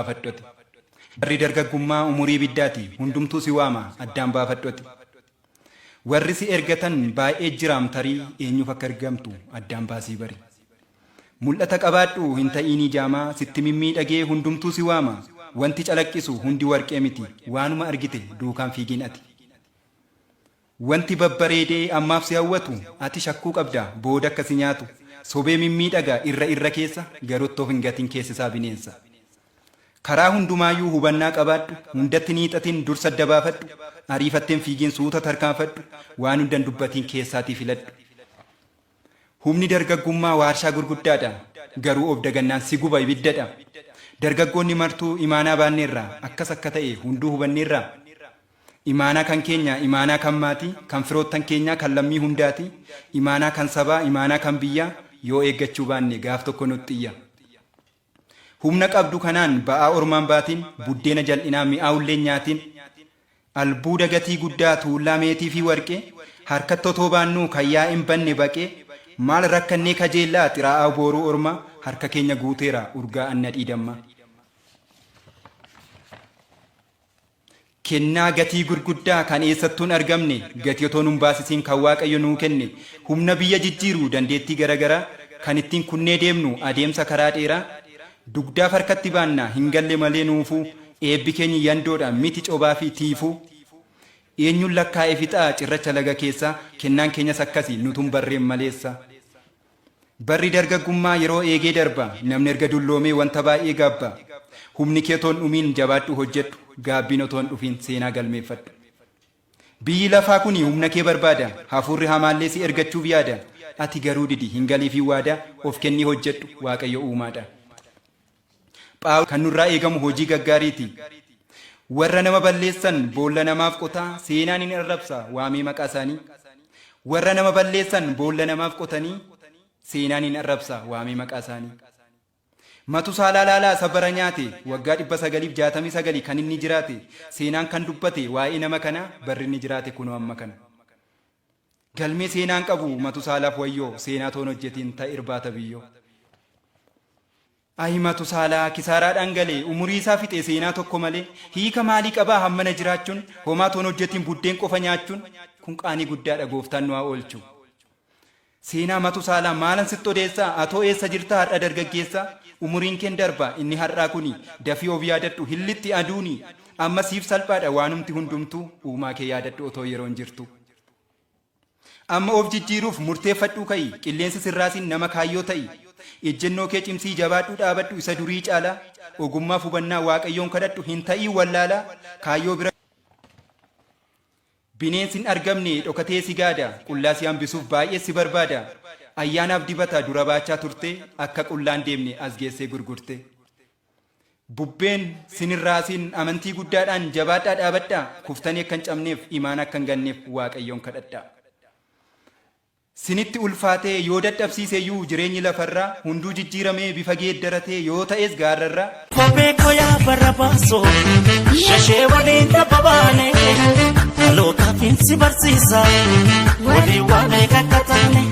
baafadhooti. Warri dargaggummaa umurii biddaati hundumtuu si waama addaan baafadhooti. Warri si ergatan baay'ee jiraamtarii eenyuuf akka ergamtu addaan baasii bari. Mul'ata qabaadhu hin ta'iinii jaamaa sitti mimmiidhagee hundumtuu si waama. Wanti calaqqisu hundi warqee miti waanuma argite duukaan fiigiin ati. Wanti babbareedee ammaaf si hawwatu ati shakkuu qabda booda akka si nyaatu. Sobee mimmiidhaga irra keessa garottoof hin gatiin keessisaa bineensa. Karaa hundumaayyuu hubannaa qabaadhu hundatti niixatiin dursa dabaafadhu ariifatteen fiigiin suuta tarkaanfadhu waan hundan dubbatiin keessaatii filadhu. Humni dargaggummaa waarshaa gurguddaadha garuu of dagannaan si guba ibiddadha. Dargaggoonni martuu imaanaa baanneerraa akkas akka ta'e hunduu hubanneerraa. Imaanaa kan keenya imaanaa kan maatii kan firoottan keenyaa kan lammii hundaati imaanaa kan sabaa imaanaa kan biyyaa yoo eeggachuu baanne gaaf tokko nutti iyya. Humna qabdu kanaan ba'aa ormaan baatiin buddeena jal'inaa mi'aawullee nyaatiin albuuda gatii guddaa tuullaa meetii fi warqee harkatti otoo baannuu kayyaa hin banne baqee maal rakkannee kajeellaa xiraa'aa booruu ormaa harka keenya guuteera urgaa anna dhiidamma. Kennaa gatii gurguddaa kan eessattuun argamne gatii otoo nun baasisiin kan waaqayyo nuu kenne humna biyya jijjiiruu dandeettii garagaraa kan ittiin kunnee deemnu adeemsa karaa dheeraa dugdaaf harkatti baannaa hin galle malee nuufuu eebbi keenya yandoodha miti cobaa fi tiifuu eenyuun lakkaa'ee fixaa cirracha laga keessaa kennaan keenyas akkasii nutuun barreen maleessa. Barri dargaggummaa yeroo eegee darba namni erga dulloomee wanta baay'ee gaabba humni kee otoon dhumiin jabaadhu hojjedhu gaabbiin otoon dhufiin seenaa galmeeffadhu. Biyyi lafaa kuni humna kee barbaada hafuurri hamaallee si ergachuuf yaada ati garuu didi hin galiifii waada of kennii hojjedhu waaqayyo uumaadha. Phaawulos kan nurraa eegamu hojii gaggaariiti. Warra nama balleessan boolla namaaf qotaa seenaan hin arrabsa waamee maqaa isaanii. Warra nama balleessan boolla namaaf qotanii seenaan hin arrabsa waamee maqaa isaanii. Matusaalaa laalaa sabara nyaate waggaa 969 kan inni jiraate seenaan kan dubbate waa'ee nama kana barri inni jiraate kunoo amma kana. Galmee seenaan qabu Matusaalaaf wayyoo seenaa toon hojjetiin ta'e irbaata biyyoo. Ayi Matusaalaa kisaaraadhaan galee umurii isaa fixe seenaa tokko malee hiika maalii qabaa hammana jiraachuun homaa toon hojjetiin buddeen qofa nyaachuun kun qaanii guddaadha gooftaan nu haa oolchu. Seenaa Matusaalaa maalan sitti odeessaa atoo eessa jirta har'a dargaggeessaa umuriin keen darba inni har'aa kuni dafii of yaadadhu hillitti aduuni amma siif salphaadha waanumti hundumtuu uumaa kee yaadadhu otoo yeroon jirtu. Amma of jijjiiruuf murteeffadhuu ka'i qilleensi sirraasiin nama kaayyoo ta'i ejjennoo kee cimsii jabaadhuu dhaabadhu isa durii caalaa ogummaaf hubannaa waaqayyoon kadhadhu hin ta'ii wallaalaa kaayyoo bira. Bineensi hin argamne dhokatee si gaada qullaa si hambisuuf baay'ee si barbaada ayyaanaaf dibata dura baachaa turte akka qullaan deemne as geessee gurgurte. Bubbeen sinirraasiin amantii guddaadhaan jabaadhaa dhaabadhaa kuftanii akka hin cabneef imaan akka hin ganneef waaqayyoon kadhadhaa. Sinitti ulfaatee yoo dadhabsiiseyyuu jireenyi lafarraa hunduu jijjiiramee bifa geeddaratee yoo ta'es gaarrarraa. Kophee koyaa bara baasoo shashee waliin tapha baane dhalootaaf hin si barsiisa walii waan eeggatatane.